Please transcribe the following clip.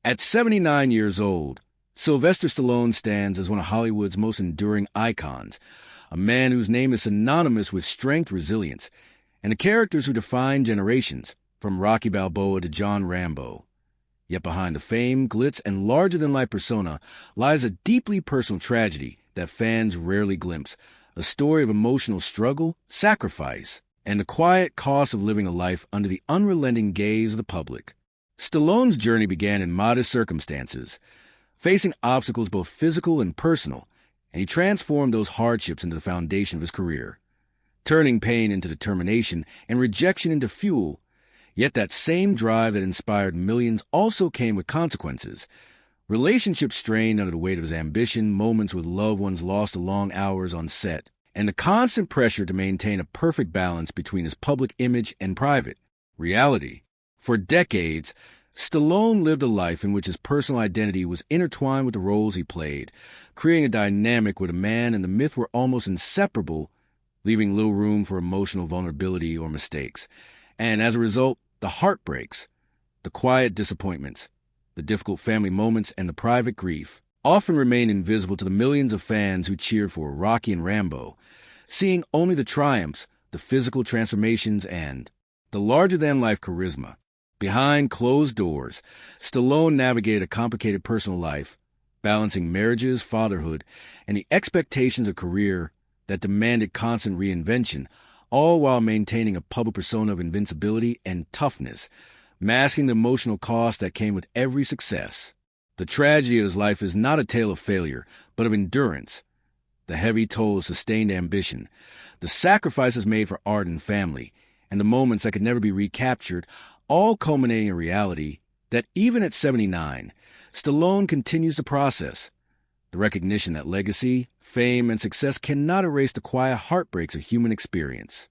At 79 years old, Sylvester Stallone stands as one of Hollywood's most enduring icons, a man whose name is synonymous with strength, resilience, and the characters who define generations, from Rocky Balboa to John Rambo. Yet behind the fame, glitz, and larger-than-life persona lies a deeply personal tragedy that fans rarely glimpse, a story of emotional struggle, sacrifice, and the quiet cost of living a life under the unrelenting gaze of the public. Stallone's journey began in modest circumstances, facing obstacles both physical and personal, and he transformed those hardships into the foundation of his career, turning pain into determination and rejection into fuel. Yet that same drive that inspired millions also came with consequences. Relationships strained under the weight of his ambition, moments with loved ones lost to long hours on set, and the constant pressure to maintain a perfect balance between his public image and private reality. For decades, Stallone lived a life in which his personal identity was intertwined with the roles he played, creating a dynamic where the man and the myth were almost inseparable, leaving little room for emotional vulnerability or mistakes. And as a result, the heartbreaks, the quiet disappointments, the difficult family moments, and the private grief often remain invisible to the millions of fans who cheered for Rocky and Rambo, seeing only the triumphs, the physical transformations, and the larger-than-life charisma. Behind closed doors, Stallone navigated a complicated personal life, balancing marriages, fatherhood, and the expectations of career that demanded constant reinvention, all while maintaining a public persona of invincibility and toughness, masking the emotional cost that came with every success. The tragedy of his life is not a tale of failure, but of endurance, the heavy toll of sustained ambition, the sacrifices made for art and family, and the moments that could never be recaptured, all culminating in reality that even at 79, Stallone continues to process, the recognition that legacy, fame, and success cannot erase the quiet heartbreaks of human experience.